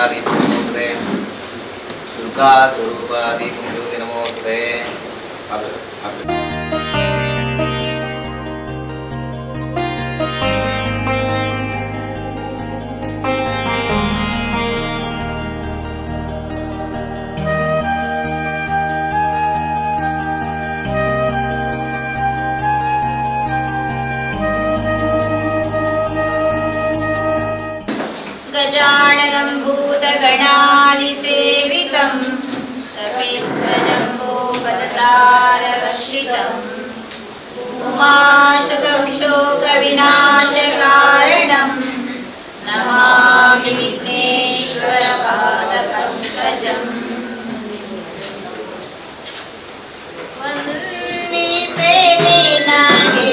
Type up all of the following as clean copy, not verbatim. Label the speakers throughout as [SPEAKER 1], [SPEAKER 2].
[SPEAKER 1] दीपं नमोस्तुते दुर्गा स्वरूप दीपं ज्योति नमोस्तुते
[SPEAKER 2] गजाननं भूतगणादिसेवितं तपेस्तजम्बोपदसारवर्षितम् उमाशुकं शोकविनाशकारणं नमामि विघ्नेश्वरपादपङ्कजम् वन्दे विनागे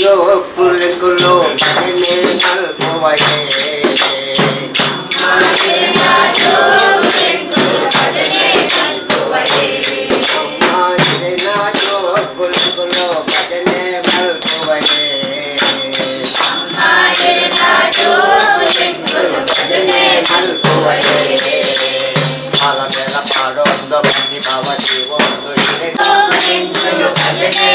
[SPEAKER 3] ಜೋಕುಲೆಂಕುಲು ಭಜನೆ ಮಲ್ಪುವಯೇ ಭಜನೆ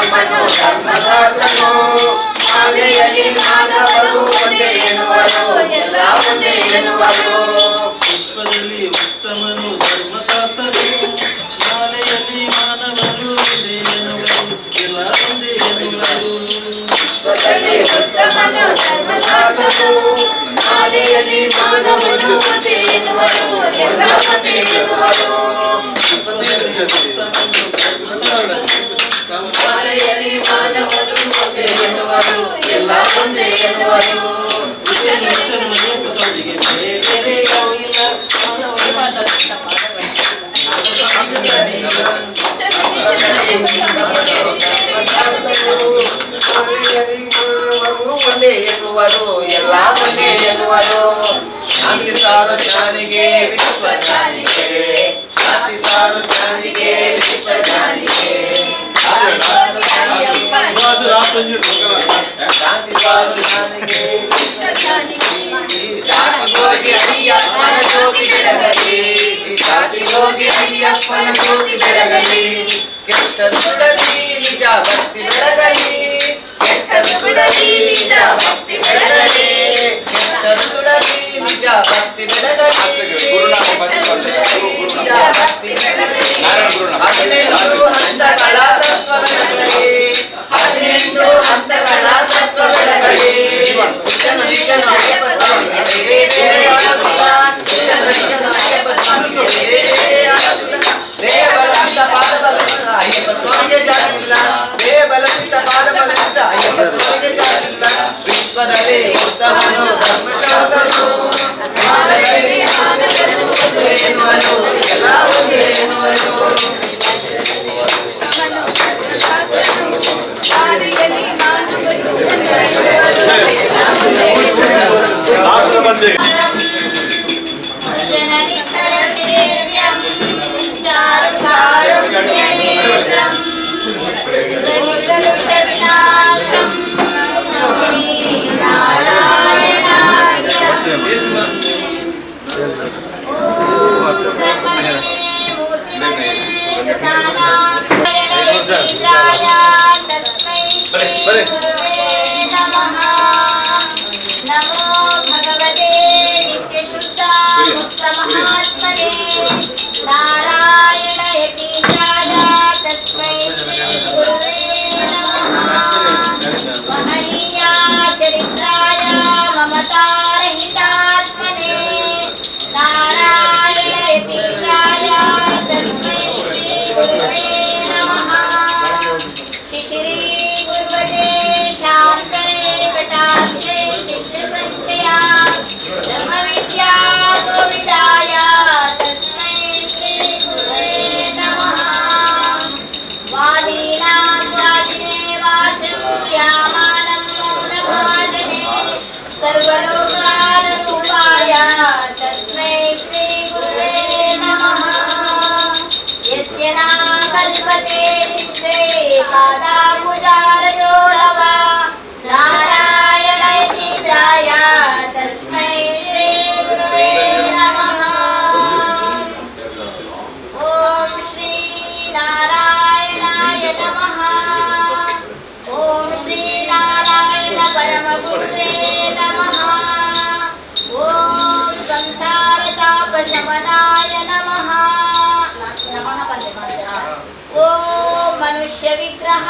[SPEAKER 3] ಉತ್ತಮನು ಧರ್ಮಶಾಸ್ತ್ರನು ಶಾಲೆಯಲ್ಲಿ ಮಾನವರು ಒಂದೇ ಎನ್ನುವರು ಎಲ್ಲ ಒಂದೇ ಎನ್ನುವರು
[SPEAKER 4] ವಿಶ್ವದಲ್ಲಿ ಉತ್ತಮನು ಧರ್ಮಶಾಸ್ತ್ರನು ಶಾಲೆಯಲ್ಲಿ ಮಾನವರು ಒಂದೇ ಎನ್ನುವರು ಎಲ್ಲ ಒಂದೇ ಎನ್ನುವರು
[SPEAKER 3] ವಿಶ್ವದಲ್ಲಿ ಉತ್ತಮನು ಧರ್ಮಶಾಸ್ತ್ರನು ಶಾಲೆಯಲ್ಲಿ ಮಾನವರು ಒಂದೇ ಎನ್ನುವರು ಎಲ್ಲ ಒಂದೇ ಎನ್ನುವರು ಶಾಲೆಯಲ್ಲಿ ಮಾನವರು ಒಂದೇ ಎನ್ನುವರು ಎಲ್ಲ ಒಂದೇ ಎನ್ನುವರು ಒಂದೇ ಎನ್ನುವರು ಎಲ್ಲ ಒಂದೇ ಎನ್ನುವರು
[SPEAKER 1] ಶಾಂತಿ ಸಾರ್ವಜನಿಗೆ ವಿಶ್ವಜ್ಞಾನಿಗೆ ಶಾಂತಿ ಸಾರ್ವಜನಿಗೆ ವಿಶ್ವಜ್ಞಾನಿಗೆ ಶಾಂತಿ ಸಾರ್ವಜನಿಗೆ ಜಾತಿಗೋಗಿ ಅಯ್ಯಪ್ಪನ ಜ್ಯೋತಿ ಬೆಳಗಲಿ ಜಾತಿಗೋಗಿ ಅಯ್ಯಪ್ಪನ ಜ್ಯೋತಿ ಬೆಳಗಲಿ ಕೆಟ್ಟದು ಸುಡಲಿ ನಿಜ ಭಕ್ತಿ ಬೆಳಗಲಿ ಕೆಟ್ಟದು ಸುಡಲಿ ನಿಜ ಭಕ್ತಿ ಬೆಳಗಲಿ ಕೆಟ್ಟದು ಸುಡಲಿ ನಿಜ ಭಕ್ತಿ ಬೆಳಗಲಿ ನಿಜ ಭಕ್ತಿ ಬೆಳಗಲಿ 18 ಹಂತಗಳ ತತ್ವ ಬೆಳಗಲಿ 18 ಹಂತಗಳ ತತ್ವ ಬೆಳಗಲಿ ಕೃಷ್ಣ ನಿಜನ ಅಯ್ಯಪ್ಪ ಸ್ವಾಮಿಗೆ ಬೇರೆ ಬೇರೆ ಆಗುತ್ತ ಕೃಷ್ಣ ನಿಜನ ಅಯ್ಯಪ್ಪ ಸ್ವಾಮಿಗೆ ಬೇರೆ ಬೇರೆ ಆಗುತ್ತ ದೇಹ ಬಲದಿಂದ ಪಾದ ಬಲದಿಂದ ಅಯ್ಯಪ್ಪ ಸ್ವಾಮಿಗೆ ಜಾತಿಲ್ಲ ದೇಹ ಬಲದಿಂದ ಪಾದ ಬಲದಿಂದ ಅಯ್ಯಪ್ಪ ಸ್ವಾಮಿಗೆ ಜಾತಿಲ್ಲ ವಿಶ್ವದಲ್ಲಿ ಉತ್ತಮನು ಧರ್ಮಶಾಸ್ತ್ರನು ಮಾನವರಲ್ಲಿ ಮಾನವರು ಒಂದೇ ಎನ್ನುವರು ಎಲ್ಲ ಒಂದೇ ಎನ್ನುವರು
[SPEAKER 2] नमो भगवते नित्यशुद्ध मुक्त महात्मने नारायण यतीन्द्राय तस्मै श्री गुरुवे नमः महनीया चरित्राय ममतारहितात्मने नारायण यतीन्द्राय तस्मै श्री गुरुवे नमः श्री गुरुवते शान्तये कटाक्षे शिष्य संचया ब्रह्मविद्या गोविदाय तस्मै श्री गुरुवे नमः वादीनां वादिने वाचं यामानं मौनभाजने सर्वलोकानुरूपाय तस्मै श्री गुरुवे नमः यस्य न कल्पते सिद्धे पादाम्बुजारयो नव नारायण यतीन्द्राय तस्मै श्री गुरुवे नमः ॐ श्री नारायणाय नमः ॐ श्री नारायण परमगुरुवे नमः ॐ संसारतापशमनाय नमः नमः ॐ मनुष्य विग्रह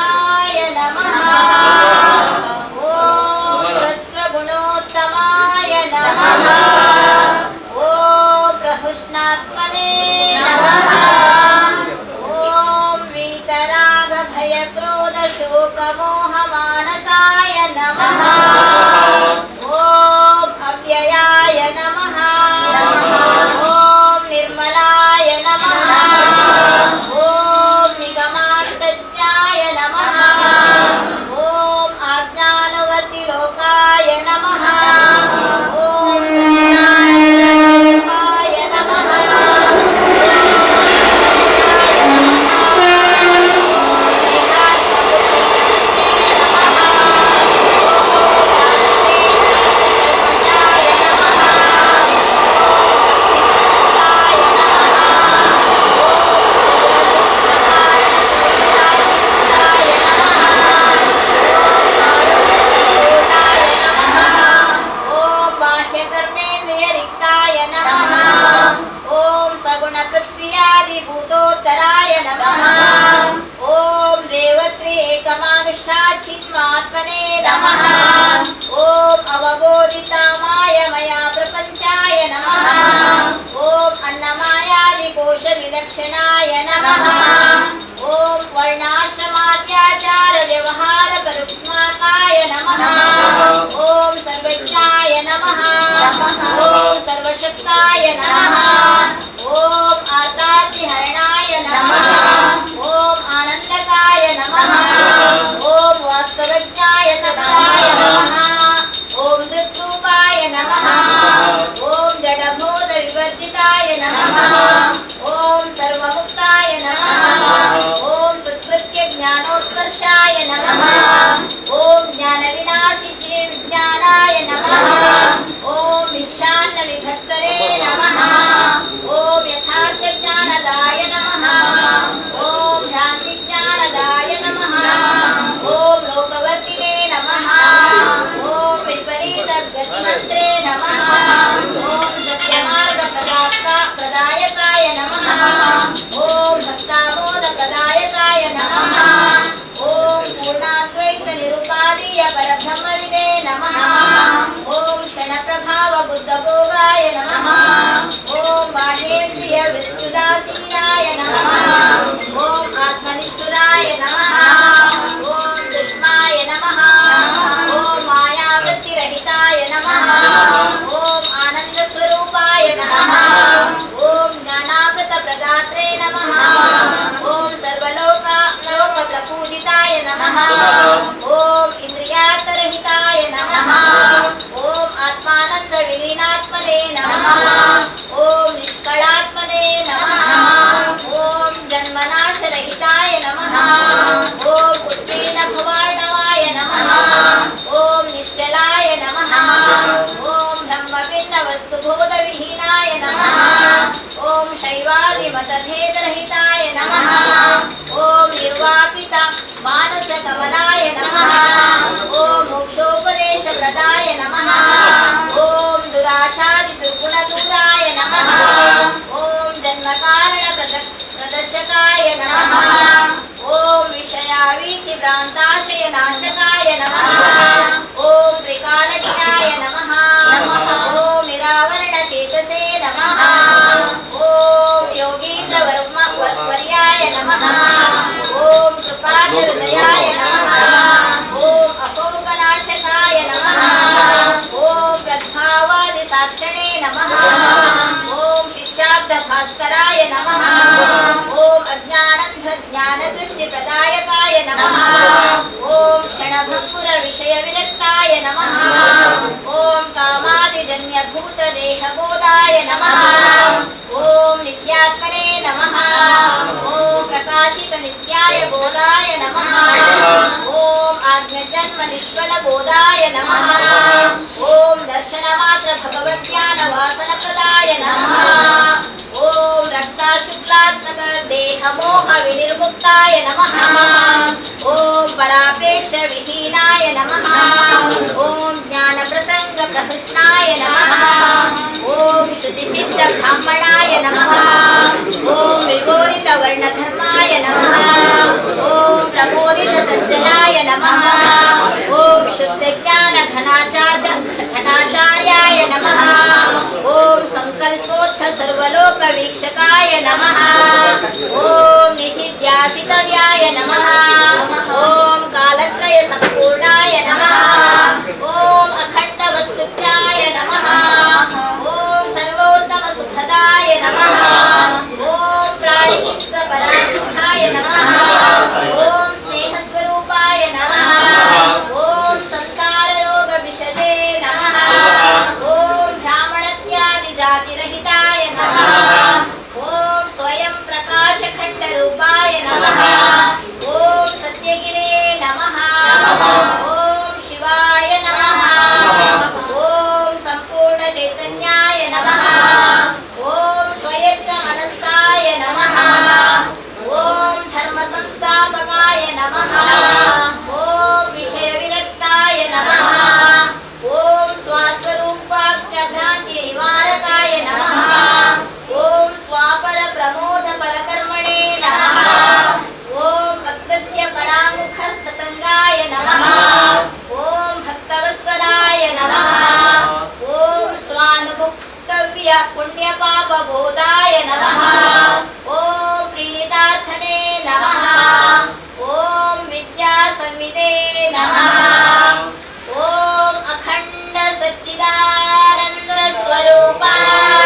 [SPEAKER 2] शक्ताय नमः। ओम आर्तार्तिहरणाय नमः। ओम आनंदकाय नमः। ओम वास्तवज्ञाय तत्ताय नमः। ओम दृक्रूपाय नमः। ओम जडभूत विवर्जिताय नमः। ओम सर्वमुक्ताय नमः। ओम सत्कृत्य ज्ञानोत्कर्षाय नमः। ओम ज्ञानविनाशिने विज्ञानाय नमः। ओम भिक्षान्न विभक्तरे नमः। ओम यथार्थ ज्ञानदाय नमः। ओम शांति ज्ञानदाय नमः। ओम लोकवर्तिने नमः। ओम विपरीत गतिमन्त्रे नमः। ओम सत्यमार्ग प्रदायकाय नमः। ओम भक्तामोद प्रदायकाय नमः। ओम पूर्णाद्वैत निरुपादीय परब्रह्मविदे नमः। ओम क्षणप्रभाव बुद्धभोगाय नमः। ओम बाह्येन्द्रिय वृत्त्युदासीनाय नमः। ओम आत्मनिष्ठुराय नमः। ओम दुष्माय नमः। ओम मायावृत्तिरहिताय नमः। ओम आनन्दस्वरूपाय नमः। ओम ज्ञानामृतप्रदात्रे नमः। ओम सर्वलोकप्रपूजिताय नमः। ओम इन्द्रियार्थरहिताय नमः। ओम आत्मानन्दविलीनात्मने नमः। ओम निष्कलात्मने नमः। ओम जन्मनाशरहिताय नमः। ओम उत्तीर्णभवार्णवाय नमः। ओम निश्चलाय नमः। ओम ब्रह्मभिन्नवस्तुबोधविहीनाय नमः। ओम शैवादिमतभेदरहिताय नमः। ओम निर्वापित मानसकमलाय नमः। ओम मोक्षोपदेशप्रदाय नमः। ओम दुराशादिदुर्गुणदूराय नमः। ओम जन्मकारणप्रदर्शकाय नमः। ओम विषयावीचिभ्रान्ताशयनाशकाय नमः। ओम त्रिकालज्ञाय नमः। ओम निरावरणचेतसे नमः। ओम योगीन्द्रवर्याय नमः। ओम कृपाहृदयाय नमः। ओम अपोगनाशकाय नमः। ओम प्रभावादिसाक्षणे नमः। ओम शिष्याब्दभास्कराय नमः। ओम अज्ञानन्धज्ञानदृष्टिप्रदायकाय नमः। ओम क्षणभङ्गुरविषयविरक्ताय नमः। ओम कामादिजन्यभूतदेहबोधाय नमः। ओम नित्यात्मने नमः। ओम प्रकाशितनित्याय बोधाय नमः। ओम आज्ञजन्मनिष्फलबोधाय नमः। ओम दर्शनमात्र भगवज्ञानवासनप्रदाय नमः। ओम रक्ताशुक्लात्मक देहमोहविनिर्मुक्ताय नमः। ओम परापेक्षविहीनाय नमः। ओम ज्ञानप्रसङ्गप्रहृष्णाय नमः। ओम श्रुतिसिद्धब्राह्मणाय नमः। ओम विगोरितवर्णधर्माय नमः। ओम प्रबोधितसज्जनाय नमः। ओम शुद्धज्ञानघनाचार्याय नमः। ओम सङ्कल्पोत्थ सर्वलोकवीक्षकाय नमः। ओम निधिध्यासितव्याय नमः। ओम कालत्रयसम्पूर्णाय नमः। ओम अखण्डवस्तुज्ञाय नमः। ओम सर्वोत्तमसुखदाय नमः। ओम प्राणिहिंसपराशुद्धाय नमः। ओम स्नेहस्वरूपाय नमः। ओम संसाररोगविषजे नमः। ओम ब्राह्मणत्यादिजातिरहिताय नमः। ओम स्वयं प्रकाशखण्डरूपाय नमः। ओम सत्यगिरे नमः। ओम शिवाय नमः। ओम सम्पूर्णचैतन्याय नमः। ओम स्वयत्तमनस्काय नमः। ओम धर्मसंस्थापकाय नमः। ओम विषयविरक्ताय नमः। ओम स्वास्वरूपाख्यभ्रान्तिनिवारकाय नमः। ओम स्वापरप्रमोदपरकर्मणे नमः। ओम अकृत्यपरामुखप्रसङ्गाय नमः। ओम भक्तवत्सलाय नमः। ओम स्वानुभुक्तव्य पुण्यपापबोधाय नमः। ओम प्रीणितार्थने नमः। ओम विद्यासंविदे नमः। ओम अखण्ड सच्चिदानन्द स्वरूपाय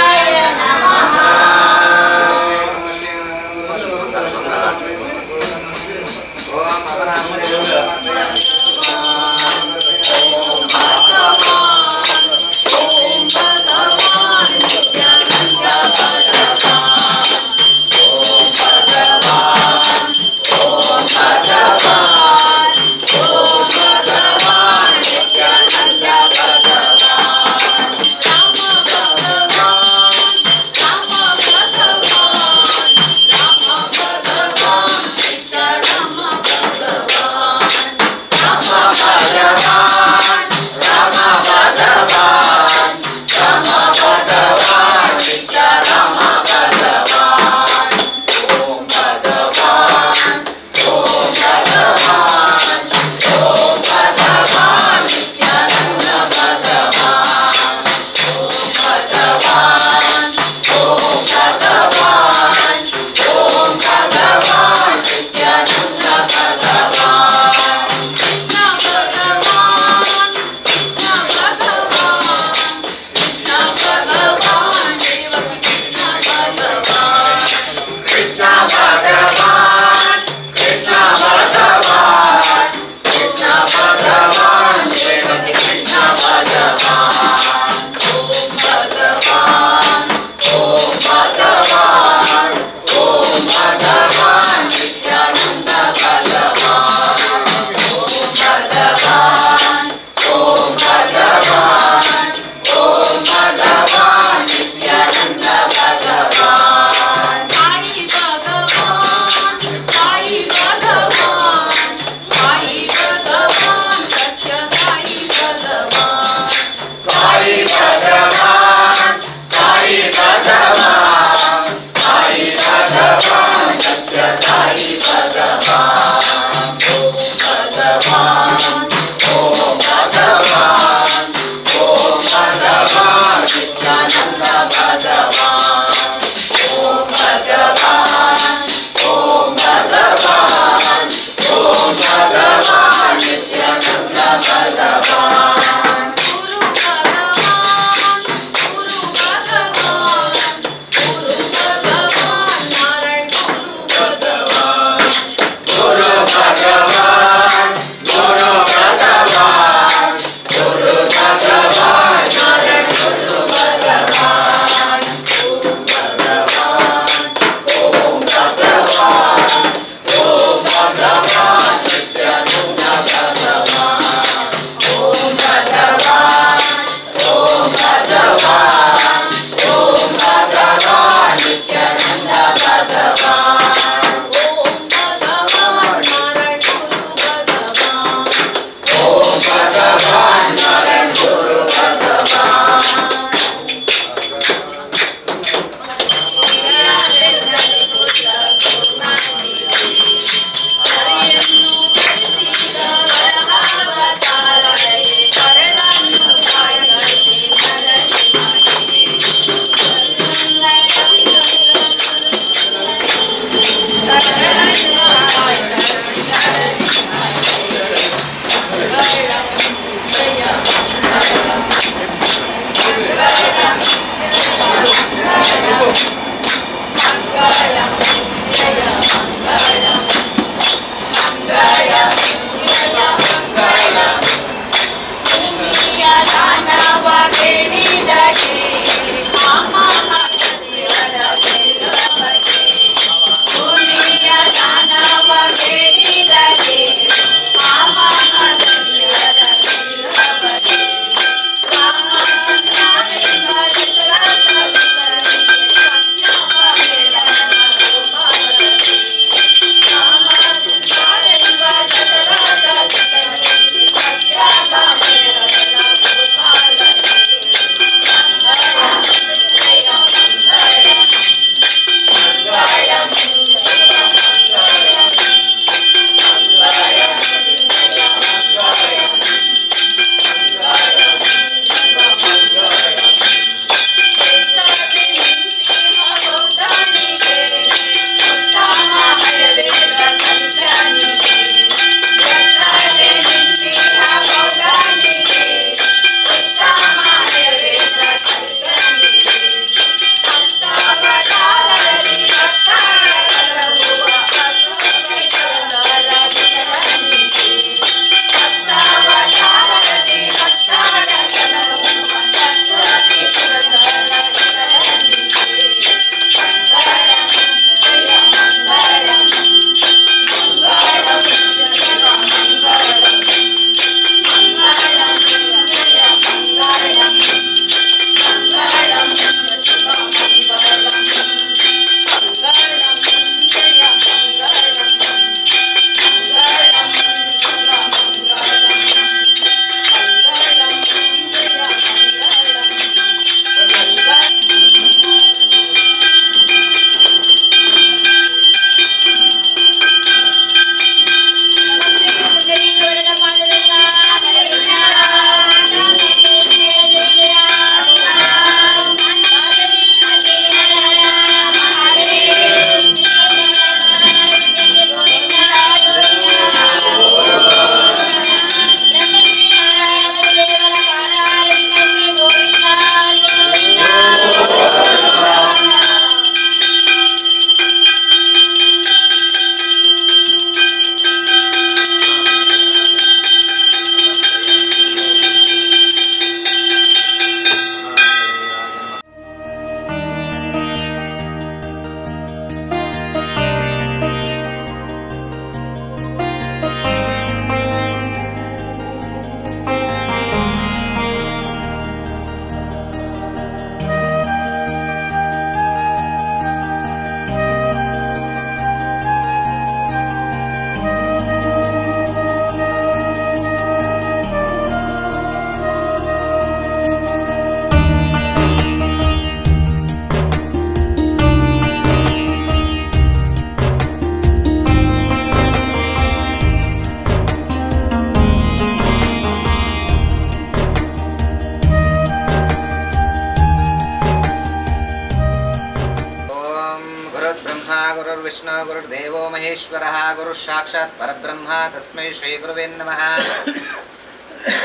[SPEAKER 1] गुरुर्विष्णु गुरुर्देवो महेश्वरः गुरुसाक्षात् परब्रह्म तस्मै श्रीगुरुवे नमः।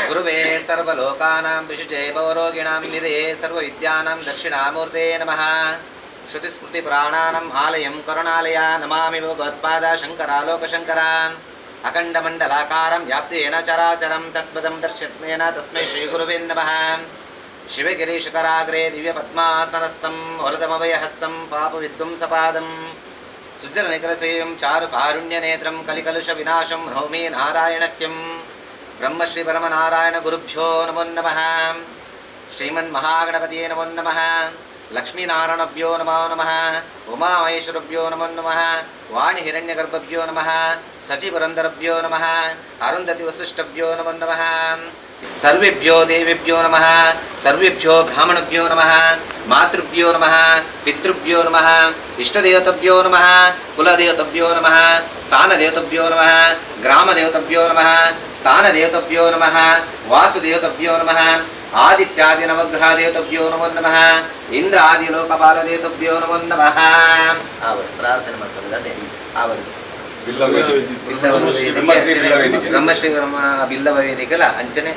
[SPEAKER 1] गुरुवे सर्वलोकानां विशुचे भवरोगिणां निधये सर्वविद्यानां दक्षिणामूर्ते नमः। श्रुतिस्मृतिपुराणानाम् आलयं करुणालया नमामि भगवत्पादा शङ्करालोकशङ्करान् अखण्डमण्डलाकारं व्याप्तेन चराचरं तत्पदं दर्शत्मेन तस्मै श्रीगुरुवे नमः। शिवगिरीशकराग्रे दिव्यपद्मासनस्थं वरदमभयहस्तं पापविध्वंसपादं सुजननिकरसेवं चारुकारुण्यनेत्रं कलिकलुषविनाशं नौमि नारायणक्यं। ब्रह्मश्रीपरमनारायणगुरुभ्यो नमो नमः। श्रीमन्महागणपतये नमो नमः। लक्ष्मीनारायणभ्यो नमो नमः। उमामहेश्वरभ्यो नमो नमः। वाणिहिरण्यगर्भभ्यो नमः। सचिपुरन्दरभ्यो नमः। अरुन्धतिवसिष्ठभ्यो नमो नमः। सर्वेभ्यो देवेभ्यो नमः। सर्वेभ्यो ब्राह्मणभ्यो नमः। मातृभ्यो नमः। पितृभ्यो नमः। इष्टदेवताभ्यो नमः। कुलदेवताभ्यो नमः। स्थानदेवताभ्यो नमः। ग्रामदेवताभ्यो नमः। स्थानदेवताभ्यो नमः। वासुदेवताभ्यो नमः। आदित्यादि नवग्रहदेवताभ्यो नमो नमः। इंद्र आदि लोकपालदेवताभ्यो नमो नमः। आवड प्रार्थನೆ ಮಾಡ್ತಾರೆ आवड ಬ್ರಹ್ಮಶ್ರೀ ಬಿಲ್ಲವ ವೇದಿಕಲ ಅಂಚನೆ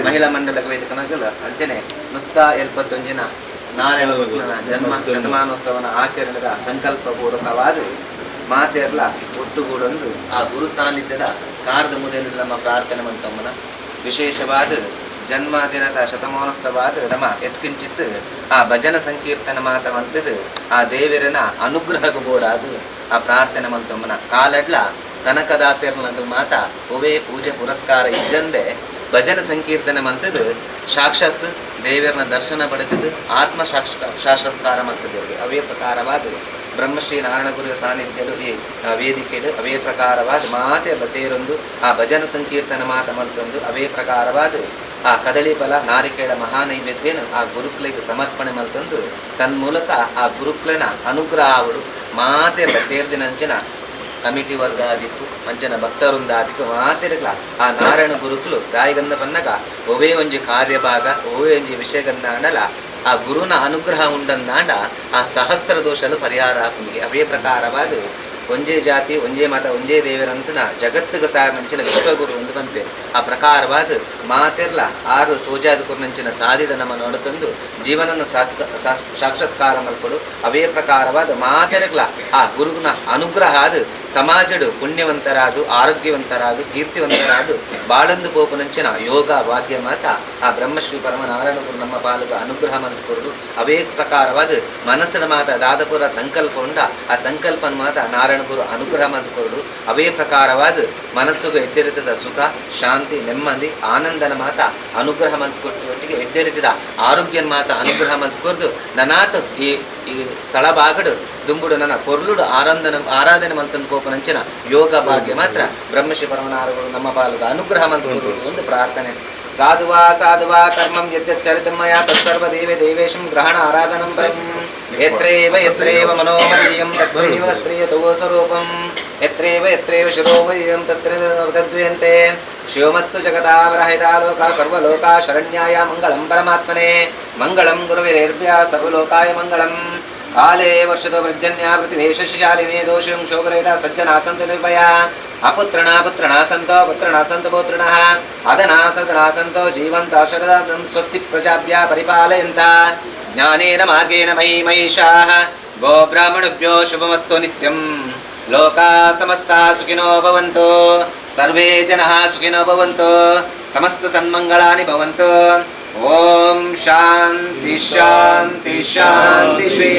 [SPEAKER 1] ಮಹಿಳಾ ಮಂಡಲ ವೇದಿಕನಗಲ ಅಂಚನೆ ಮುಕ್ತ 71 ನಾರಾಯಣ ಜನ್ಮ ಶತಮಾನೋತ್ಸವನ ಆಚರಣೆದ ಸಂಕಲ್ಪಪೂರ್ವಕವಾದ ಮಾತೆರ್ಲ ಒಟ್ಟುಗೂಡೊಂದು ಆ ಗುರು ಸಾನ್ನಿಧ್ಯದ ಕಾರದ ಮುದೇನು ನಮ್ಮ ಪ್ರಾರ್ಥನೆ ಮಂತಮ್ಮನ ವಿಶೇಷವಾದ ಜನ್ಮದಿನದ ಶತಮಾನೋತ್ಸವಾದ ನಮ್ಮ ಎತ್ಕಿಂಚಿತ್ ಆ ಭಜನ ಸಂಕೀರ್ತನ ಮಾತವಂತದ ಆ ದೇವರನ ಅನುಗ್ರಹಕ್ಕೆ ಬೋಡಾದು ಆ ಪ್ರಾರ್ಥನೆ ಮಂತಮ್ಮನ ಕಾಲಡ್ಲ ಕನಕದಾಸರ್ನಂತ ಮಾತ ಒವೇ ಪೂಜೆ ಪುರಸ್ಕಾರ ಇಜ್ಜಂದೆ ಭಜನ ಸಂಕೀರ್ತನೆ ಮಂತದ ಸಾಕ್ಷಾತ್ ದೇವರನ ದರ್ಶನ ಪಡೆತದ ಆತ್ಮ ಸಾಕ್ಷಾತ್ಕಾರ ಮಂತದೇವಿ ಅವೇ ಪ್ರಕಾರವಾದ ಬ್ರಹ್ಮಶ್ರೀ ನಾರಾಯಣಗುರು ಸಾನ್ನಿಧ್ಯಡು ಈ ವೇದಿಕೆಡು ಅವೇ ಪ್ರಕಾರವಾದ ಮಾತೆಲ್ಲ ಸೇರೊಂದು ಆ ಭಜನ ಸಂಕೀರ್ತನ ಮಾತ ಮಂತೊಂದು ಅವೇ ಪ್ರಕಾರವಾದ ಆ ಕದಳಿ ಫಲ ನಾರಿಕೇಳ ಮಹಾನೈವೇದ್ಯನ ಆ ಗುರುಕ್ಲಿಗೆ ಸಮರ್ಪಣೆ ಮಲ್ತಂದು ತನ್ಮೂಲಕ ಆ ಗುರುಕ್ಲನ ಅನುಗ್ರಹ ಆವಡು ಮಾತೆಲ್ಲ ಸೇರ್ದಿನಂಚಿನ ಕಮಿಟಿ ವರ್ಗ ಆದಿತ್ತು ಅಂಚನ ಭಕ್ತವೃಂದ ಆದಿತ್ತು ಮಾತೆರಗಳ ಆ ನಾರಾಯಣ ಗುರುಕ್ಲು ದಾಯಿಗಂಧ ಪನ್ನಗ ಒವೇ ಒಂಜಿ ಕಾರ್ಯಭಾಗ ಒವೇ ಒಂಜಿ ವಿಷಯಗಂಧ ಅಂಡಲ ಆ ಗುರುನ ಅನುಗ್ರಹ ಉಂಡಂದಾಂಡ ಆ ಸಹಸ್ರ ದೋಷಲು ಪರಿಹಾರ ಆಪುನಿಗೆ ಅವೇ ಪ್ರಕಾರವಾದ ಒಂಜೇ ಜಾತಿ ಒಂಜೇ ಮತ ಒಂಜೇ ದೇವರಂತನ ಜಗತ್ತಿಗೆ ಸಾರಿನಂಚಿನ ವಿಶ್ವಗುರು ಎಂದು ಪಂಪೇರು ಆ ಪ್ರಕಾರವಾದ ಮಾತೆರ್ಲ ಆರು ತೋಜಾದ ಕುರ್ನಂಚಿನ ಸಾಧಿಡ ನಮ್ಮ ನೋಡತಂದು ಜೀವನನ ಸಾಕ್ಷಾತ್ಕಾರ ಮಲ್ಪಡು ಅವೇ ಪ್ರಕಾರವಾದ ಮಾತೆರಗ್ಲ ಆ ಗುರುನ ಅನುಗ್ರಹ ಆದ ಸಮಾಜಡು ಪುಣ್ಯವಂತರಾದು ಆರೋಗ್ಯವಂತರಾದು ಕೀರ್ತಿವಂತರಾದು ಬಾಳಂದು ಪೋಪುನಂಚಿನ ಯೋಗ ಭಾಗ್ಯ ಮಾತ ಆ ಬ್ರಹ್ಮಶ್ರೀ ಪರಮನಾರಾಯಣ ಗುರು ನಮ್ಮ ಪಾಲುಗ ಅನುಗ್ರಹ ಮಂತ್ಕೊಡು ಅವೇ ಪ್ರಕಾರವಾದ ಮನಸ್ಸಿನ ಮಾತ ದಾದಪುರ ಸಂಕಲ್ಪ ಉಂಡ ಆ ಸಂಕಲ್ಪನ ಮಾತ ನಾರಾಯಣ ಗುರು ಅನುಗ್ರಹ ಮಂತ್ಕೊಡು ಅವೇ ಪ್ರಕಾರವಾದ ಮನಸ್ಸುಗೆ ಎಡ್ಡೆರಿತದ ಸುಖ ಶಾಂತಿ ನೆಮ್ಮದಿ ಆನಂದನ ಮಾತ ಅನುಗ್ರಹ ಮಂತ್ಕೊಟ್ಟೊಟ್ಟಿಗೆ ಎಡ್ಡೆರಿತದ ಆರೋಗ್ಯನ ಮಾತ ಅನುಗ್ರಹ ಮಂತ್ಕೊರ್ದು ನನಾತ್ ಈ ಸ್ಥಳ ಬಾಗಡು ದುಂಬುಡು ನನ್ನ ಪೊರ್ಲುಡು ಆರಾಧನೆ ಮಂತಂದು ಕೋಪನಂಚಿನ ಯೋಗ ಭಾಗ್ಯ ಮಾತ್ರ ಬ್ರಹ್ಮಶ್ರೀ ಪರಮನಾರಾಯಣರು ನಮ್ಮ ಪಾಲುಗ ಅನುಗ್ರಹ ಮಂತ್ಕೊಡು ಒಂದು ಪ್ರಾರ್ಥನೆ ಸಾಧುವಾ ಸಾಧುವಾ ಕರ್ಮಂ ಯದ್ಯಚ್ಚರಿತಮಯ ತತ್ಸರ್ವ ದೇವೇ ದೇವೇಶಂ ಗ್ರಹಣ ಆರಾಧನಂ ಬ್ರಹ್ಮ ಯತ್ರೇವ ಯತ್ರೇವ ಮನೋಮದೀಯಂ ತತ್ರೈವ ತತ್ರೈವ ತವ ಸ್ವರೂಪಂ ಯತ್ರೇವ ಯತ್ರೇವ ಶಿರೋಮದೀಯಂ ತತ್ರ ತದ್ವಯಂತೆ ಶಿವಮಸ್ತು ಜಗತಾವರಹಿತಾಲೋಕ ಸರ್ವಲೋಕ ಶರಣ್ಯಾಯ ಮಂಗಳಂ ಪರಮಾತ್ಮನೇ ಮಂಗಳಂ ಗುರುವಿರೇರ್ಭ್ಯ ಸರ್ವಲೋಕಾಯ ಮಂಗಳಂ ಕಾಲೇ ವರ್ಷದೋ ವೃಜ್ಜನ್ಯ ಪೃಥಿವೇಶಶಾಲಿನೇ ದೋಷಂ ಶೋಭರಹಿತ ಸಜ್ಜನಾ ಸಂತು ನಿರ್ಭಯ ಅಪುತ್ರಣ ಪುತ್ರಣ ಸಂತೋ ಪುತ್ರಣ ಸಂತು ಪುತ್ರಣ ಅದನಾ ಸದನಾ ಸಂತೋ ಜೀವಂತ ಶರದಂ ಸ್ವಸ್ತಿ ಪ್ರಜಾಭ್ಯ ಪರಿಪಾಲಯಂತ ಜ್ಞಾನೇನ ಮಾರ್ಗೇಣ ಮಹಿ ಮಹಿಷಾಃ ಗೋ ಬ್ರಾಹ್ಮಣಭ್ಯೋ ಶುಭಮಸ್ತು ನಿತ್ಯಂ ಲೋಕಾ ಸಮಸ್ತಾ ಸುಖಿನೋ ಭವಂತು ಸರ್ವೇ ಜನಃ ಸುಖಿನೋ ಭವಂತು ಸಮಸ್ತ ಸನ್ಮಂಗಳಾನಿ ಭವಂತು ಓಂ ಶಾಂತಿ ಶಾಂತಿ ಶಾಂತಿ ಶ್ರೀ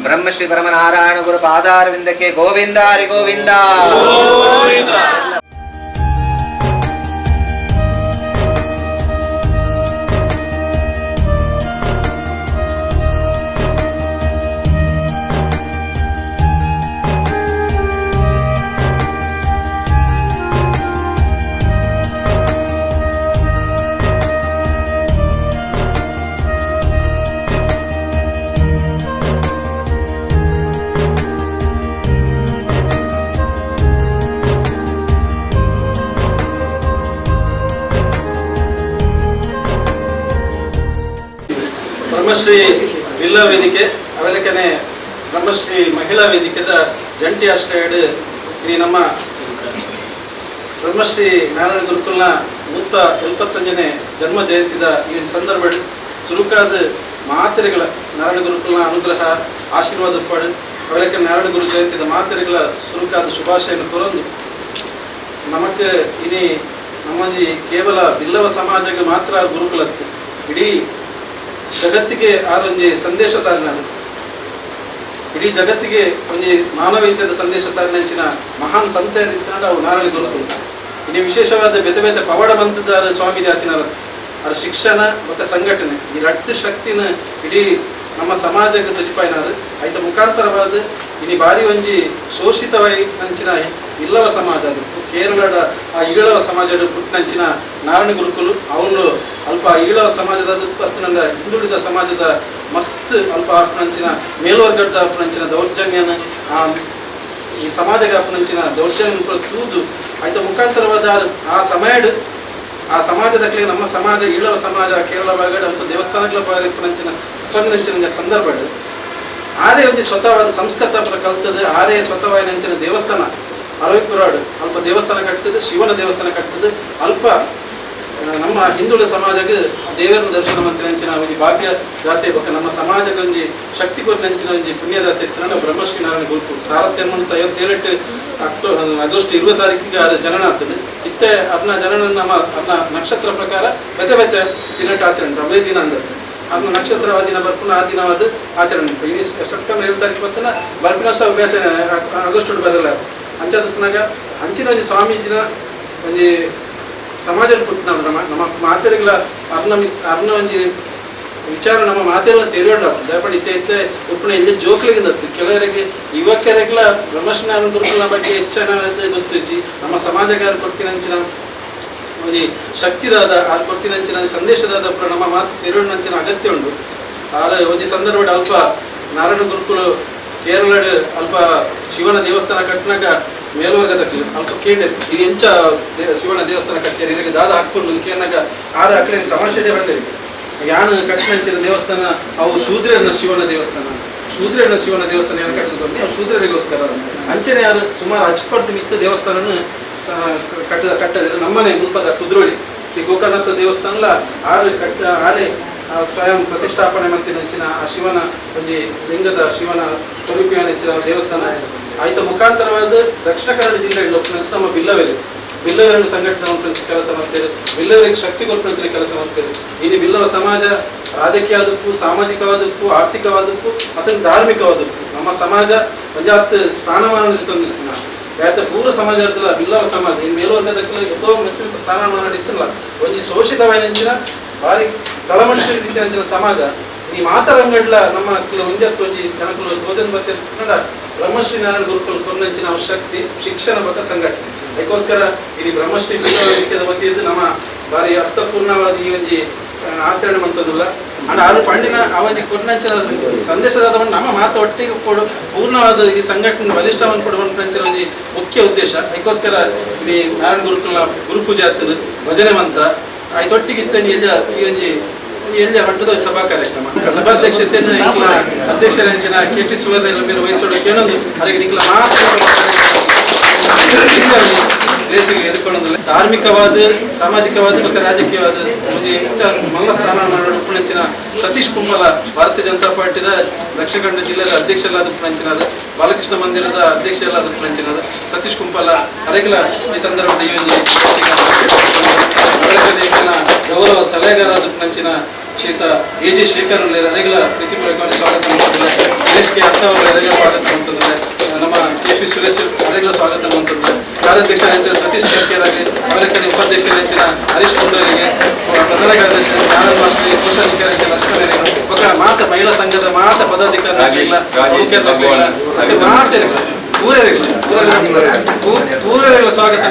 [SPEAKER 1] ಬ್ರಹ್ಮಶ್ರೀ ಪರಮನಾರಾಯಣ ಗುರು ಪಾದಾರವಿಂದಕ್ಕೆ ಗೋವಿಂದ ಹರಿ ಗೋವಿಂದ.
[SPEAKER 4] ಬ್ರಹ್ಮಶ್ರೀ ಬಿಲ್ಲ ವೇದಿಕೆ ಅವಲಕನೆ ಬ್ರಹ್ಮಶ್ರೀ ಮಹಿಳಾ ವೇದಿಕೆದ ಜಂಟಿ ಆಶ್ರಯಡ್ ಇನಿ ನಮ್ಮ ಬ್ರಹ್ಮಶ್ರೀ ನಾರಾಯಣ ಗುರುಕುಲ್ನ 175ನೇ ಜನ್ಮ ಜಯಂತಿದ ಈ ಸಂದರ್ಭ ಸುರುಕಾದ ಮಾತೆರೆಗಳ ನಾರಾಯಣ ಗುರುಕುಲ್ನ ಅನುಗ್ರಹ ಆಶೀರ್ವಾದ ಪಡೆ ಅವರಕ್ಕೆ ನಾರಾಯಣ ಗುರು ಜಯಂತಿದ ಮಾತೆರೆಗಳ ಸುರುಕಾದ ಶುಭಾಶಯನ ಕೊರೊಂದು ನಮಕ್ ಇನಿ ನಮ್ಮಂಜಿ ಕೇವಲ ಬಿಲ್ಲವ ಸಮಾಜಕ್ಕೆ ಮಾತ್ರ ಗುರುಕುಲತ್ತು ಇಡೀ ಜಗತ್ತಿಗೆ ಆರೊಂಜಿ ಸಂದೇಶ ಸಾರಿನ ಇಡೀ ಜಗತ್ತಿಗೆ ಒಂಜಿ ಮಾನವೀಯತೆದ ಸಂದೇಶ ಸಾರಿನಂಚಿನ ಮಹಾನ್ ಸಂತೆ ಅವು ನಾರಾಯಣ ಗುರುಕುಲ ಇನ್ನು ವಿಶೇಷವಾದ ಬೇತೆ ಬೇತೆ ಪವಾಡ ಬಂತದಾರ ಸ್ವಾಮಿ ಜಾತಿನ ಅವ್ರ ಶಿಕ್ಷಣ ಮತ್ತು ಸಂಘಟನೆ ಈ ರಟ್ಟು ಶಕ್ತಿನ ಇಡೀ ನಮ್ಮ ಸಮಾಜಕ್ಕೆ ತುಜಿಪಾಯಿನಾರು ಐತ ಮುಖಾಂತರವಾದ ಇನಿ ಬಾರಿ ಒಂಜಿ ಶೋಷಿತವೈ ನಂಚಿನ ಇಲ್ಲವ ಸಮಾಜ ಅದು ಕೇರಳದ ಆ ಈಳವ ಸಮಾಜದ ಪುಟ್ಟಿನಂಚಿನ ನಾರಾಯಣ ಗುರುಕುಲು ಅವನು ಅಲ್ಪ ಈಳವ ಸಮಾಜದ ಅತ್ತುನಂದ ಹಿಂದುಳಿದ ಸಮಾಜದ ಮಸ್ತ್ ಅಲ್ಪ ಅಪ್ಪನಂಚಿನ ಮೇಲ್ವರ್ಗದ ಅಪ್ಪನಂಚಿನ ದೌರ್ಜನ್ಯನ ಈ ಸಮಾಜಕ್ಕೆ ಅಪ್ಪನಂಚಿನ ದೌರ್ಜನ್ಯ ತೂದು ಆಯ್ತ ಮುಖಾಂತರವಾದ ಆ ಸಮಯಡ್ ಆ ಸಮಾಜದ ಕಡೆ ನಮ್ಮ ಸಮಾಜ ಈಳವ ಸಮಾಜ ಕೇರಳ ಭಾಗದ ಅಂತ ದೇವಸ್ಥಾನಗಳ ಪಂಚಿನ ಉಪಂಚಿನ ಸಂದರ್ಭ ಆರೇ ಒಂದು ಸ್ವತಃವಾದ ಸಂಸ್ಕೃತ ಕಲ್ತದ ಆರೇ ಸ್ವತಃವಾಗಿ ನಂಚಿನ ದೇವಸ್ಥಾನ ಅರವಿಪುರಾಡು ಅಲ್ಪ ದೇವಸ್ಥಾನ ಕಟ್ತದೆ ಶಿವನ ದೇವಸ್ಥಾನ ಕಟ್ತದೆ ಅಲ್ಪ ನಮ್ಮ ಹಿಂದುಳಿದ ಸಮಾಜಕ್ಕೆ ದೇವರ ದರ್ಶನ ಮಂತ್ರಿ ಒಂಜಿ ಭಾಗ್ಯ ದಾತೆ ಬೊಕ್ಕ ನಮ್ಮ ಸಮಾಜಕ್ಕೆ ಒಂಜಿ ಶಕ್ತಿ ಕೊರಿನಂಚಿನ ಒಂಜಿ ಪುಣ್ಯದಾತೆ ಇತ್ತು ಬ್ರಹ್ಮಶ್ರೀ ನಾರಾಯಣ ಗುರುಕುಲ್ 1957 ಆಗಸ್ಟ್ 20 ತಾರೀಕಿಗೆ ಅದು ಜನನ ಆಗ್ತದೆ ಇತ್ತೆ ಅದನ್ನ ಜನನ ನಮ್ಮ ಅದನ್ನ ನಕ್ಷತ್ರ ಪ್ರಕಾರ ಬೆತೆ ಬೆತೆ ದಿನಟ ಆಚರಣೆ ರವೇ ದಿನ ಅಂದ್ರೆ ಅದನ್ನ ನಕ್ಷತ್ರ ದಿನ ಬರ್ಪುನ ಆ ದಿನವಾದ ಆಚರಣೆ ಇನ್ನು ಸೆಪ್ಟೆಂಬರ್ 7 ತಾರೀಕು ಬರ್ತನ ಬರ್ಪಿನ ಸಹ ಬೇತೆ ಆಗಸ್ಟ್ ಬರಲ್ಲ ಅಂಚದಪ್ಪನಾಗ ಅಂಚಿನ ಒಂಜಿ ಸ್ವಾಮೀಜಿನ ಒಂಜಿ ಸಮಾಜದ ಪುಟ್ಟಿನ ನಮ್ಮ ಮಾತೆರೆಗಳ ಅರ್ನ ಒಂಜಿ ವಿಚಾರ ನಮ್ಮ ಮಾತೆಲ್ಲ ತೆರೆಯೋಣ ದಯಪಡಿ ಇತ್ತೆ ಉಪ್ಪಣ ಇಲ್ಲಿ ಜೋಕ್ಲಿಗಿಂದತ್ತು ಕೆಲವರಿಗೆ ಯುವಕರಿಗೆಲ್ಲ ಬ್ರಹ್ಮಶ್ರೀ ನಾರಾಯಣ ಗುರುಕುಲ ಬಗ್ಗೆ ಹೆಚ್ಚಾಗಿ ಗೊತ್ತಿಚ್ಚಿ ನಮ್ಮ ಸಮಾಜಗಾರ ಕೊಡ್ತೀನಂಚಿನ ಒಂಜಿ ಶಕ್ತಿದಾದ ಆರು ಕೊಡ್ತೀನಂಚಿನ ಸಂದೇಶದಾದ ನಮ್ಮ ಮಾತು ತೆರೆಯೋಣಂಚಿನ ಅಗತ್ಯ ಉಂಟು ಆರ ಒಂಜಿ ಸಂದರ್ಭ ಅಲ್ಪ ನಾರಾಯಣ ಗುರುಕುಲ ಕೇರಳದ ಅಲ್ಪ ಶಿವನ ದೇವಸ್ಥಾನ ಕಟ್ಟಿನಾಗ ಮೇಲ್ವರ್ಗದಕ್ಕೆ ಅಲ್ಪ ಕೇಂದ್ರ ಈಗ ಎಂಚ ಶಿವನ ದೇವಸ್ಥಾನ ಕಟ್ಟಾರೆ ಇದಕ್ಕೆ ದಾದ ಹಾಕೊಂಡು ಕೇಳಿನಾಗ ಆರು ಅಕ್ಳಿಗೆ ತಮಾಷೆ ಹೊಂದಿರಿ ಯಾನು ಕಟ್ಟಿನಂಚಿನ ದೇವಸ್ಥಾನ ಅವು ಶೂದ್ರನ ಶಿವನ ದೇವಸ್ಥಾನ ಏನು ಕಟ್ಟಿದ್ರು ಅವು ಶೂದ್ರರಿಗೋಸ್ಕರ ಅಂಚನೆ ಯಾರು ಸುಮಾರು ಅಚ್ಚಪರ್ತಿ ಮಿತ್ತ ದೇವಸ್ಥಾನ ಕಟ್ಟದಿಲ್ಲ ನಮ್ಮನೆ ಮುಲ್ಪದ ಕುದ್ರೋಳಿ ಈ ಗೋಕರ್ಣನಾಥ ದೇವಸ್ಥಾನ ಆರೆ ಸ್ವಯಂ ಪ್ರತಿಷ್ಠಾಪನೆ ಮಂತಿನಂಚಿನ ಆ ಶಿವನ ಒಂಜಿ ಲಿಂಗದ ಶಿವನ ಸ್ವರೂಪಿಯಂಚಿನ ದೇವಸ್ಥಾನ ಆಯ್ತ ಮುಖಾಂತರವಾದ ದಕ್ಷಿಣ ಕನ್ನಡ ಜಿಲ್ಲೆಯಲ್ಲಿ ನಮ್ಮ ಬಿಲ್ಲವರನ್ನು ಸಂಘಟನೆ ಕೆಲಸ ಮಾಡ್ತೇವೆ ಬಿಲ್ಲವರಿಗೆ ಶಕ್ತಿ ಕೊಟ್ಟು ಕೆಲಸ ಮಾಡ್ತೇವೆ ಇನ್ನು ಬಿಲ್ಲವ ಸಮಾಜ ರಾಜಕೀಯವಾದಕ್ಕೂ ಸಾಮಾಜಿಕವಾದಕ್ಕೂ ಆರ್ಥಿಕವಾದಕ್ಕೂ ಮತ್ತು ಧಾರ್ಮಿಕವಾದಕ್ಕೂ ನಮ್ಮ ಸಮಾಜ ಪಂಚಾಯತ್ ಸ್ಥಾನಮಾನ ತಂದಿತ್ತು ಯಾತ ಪೂರ್ವ ಸಮಾಜ ಬಿಲ್ಲವ ಸಮಾಜ ಇನ್ನು ಮೇಲ್ವರ್ಗದಕ್ಕೆ ಎಷ್ಟೋ ಮೆಚ್ಚುವಂತ ಸ್ಥಾನಮಾನ ಇತ್ತಲ್ಲ ಒಂಜಿ ಶೋಷಿತವಾಯಿನಂಚಿನ ಭಾರಿ ತಳಮನುಷ್ಯ ರೀತಿಯ ಸಮಾಜ ಈ ಮಾತರಂಗಡ್ಲ ನಮ್ಮ ಒಂಜತ್ತು ಒಂಜಿ ಜನಕಲು ಭೋಜನ ಬರ್ತಿ ಬ್ರಹ್ಮಶ್ರೀ ನಾರಾಯಣ ಗುರುಕುಲ ಕೊನ್ನಂಚಿನ ಶಕ್ತಿ ಶಿಕ್ಷಣ ಬಗ್ಗೆ ಸಂಘಟನೆ ಅದಕ್ಕೋಸ್ಕರ ಇಲ್ಲಿ ಬ್ರಹ್ಮಶ್ರೀ ವೇದಿಕೆದ ವತಿಯಿಂದ ನಮ್ಮ ಭಾರಿ ಅರ್ಥಪೂರ್ಣವಾದ ಈ ಒಂಜಿ ಆಚರಣೆ ಮಾಡ್ತದಲ್ಲ ಅಂಡ್ ಆರು ಪಂಡಿನ ಅವಜಿ ಕೊನ್ನಂಚಿನ ಸಂದೇಶದ ನಮ್ಮ ಮಾತು ಒಟ್ಟಿಗೆ ಕೊಡು ಪೂರ್ಣವಾದ ಈ ಸಂಘಟನೆ ಬಲಿಷ್ಠವನ್ನು ಕೊಡುವಂತ ಒಂಜಿ ಮುಖ್ಯ ಉದ್ದೇಶ ಅದಕ್ಕೋಸ್ಕರ ಇಲ್ಲಿ ನಾರಾಯಣ ಗುರುಕುಲ ಗುರುಪೂಜೆ ಆಗ್ತದೆ ಭಜನೆ ಮಂತ ಆಯ್ತೊಟ್ಟಿಗಿತ್ತ ಈ ಒಂಜಿ ಎಲ್ಲ ಮಟ್ಟದ ಸಭಾ ಕಾರ್ಯಕ್ರಮ ಸಭಾಧ್ಯಕ್ಷತೆಯನ್ನು ಅಧ್ಯಕ್ಷರಂಚಿನ KT ಸುವರ್ಣ ಮೇಲೆ ವಹಿಸೋದಕ್ಕೆ ಏನೊಂದು ಅದಕ್ಕೆ ನಿಖಲ ಮಾತ್ರ ರೇಸಿಗೆ ಎದುರ್ಕೊಳ್ಳೋದಿಲ್ಲ ಧಾರ್ಮಿಕವಾದ ಸಾಮಾಜಿಕವಾದ ಮತ್ತು ರಾಜಕೀಯವಾದ ಒಂದು ಮಲ್ಲ ಸ್ಥಾನ ಉಪನಂಚಿನ ಸತೀಶ್ ಕುಂಬಲ ಭಾರತೀಯ ಜನತಾ ಪಾರ್ಟಿದ ದಕ್ಷಿಣ ಕನ್ನಡ ಜಿಲ್ಲೆಯ ಅಧ್ಯಕ್ಷರಾದ ಉಪನಂಚಿನಾದ ಬಾಲಕೃಷ್ಣ ಮಂದಿರದ ಅಧ್ಯಕ್ಷರಾದ ಉಪನಂಚಿನಾದ ಸತೀಶ್ ಕುಂಬಲ ಅರೆಗಳ ಈ ಸಂದರ್ಭದಲ್ಲಿ ಗೌರವ ಸಲಹೆಗಾರರಾದ ಉಪನಂಚಿನ ಶ್ರೀತ AJ ಶೇಖರ್ ಅರೆಗಳ ಪ್ರೀತಿಪೂರ್ವಕವಾಗಿ ಸ್ವಾಗತ ಮಾಡ್ತಿದ್ದಾರೆ ದೇಶಕ್ಕೆ ಅರ್ಥವರ ಸ್ವಾಗತ ಮಾಡ್ತಿದ್ದಾರೆ ನಮ್ಮ KP ಸುರೇಶ್ ಅರೆಗಳ ಸ್ವಾಗತ ಮಾಡ್ತಿದ್ದಾರೆ ಕಾರ್ಯಾಧ್ಯಕ್ಷ ಸತೀಶ್ ಕರ್ಕೇರಾಗಿ ಅವರಕ್ಕೆ ಉಪಾಧ್ಯಕ್ಷ ಹರೀಶ್ ಕುಂಡರಿಗೆ ಪ್ರಧಾನ ಕಾರ್ಯದರ್ಶಿ ಆನಂದ್ ಮಾಸ್ಟರ್ ಕೋಶಾಧಿಕಾರಿ ಲಕ್ಷ್ಮಣ ಮಾತ ಮಹಿಳಾ ಸಂಘದ ಮಾತ ಪದಾಧಿಕಾರಿ ಪೂರೈಗಳ ಸ್ವಾಗತ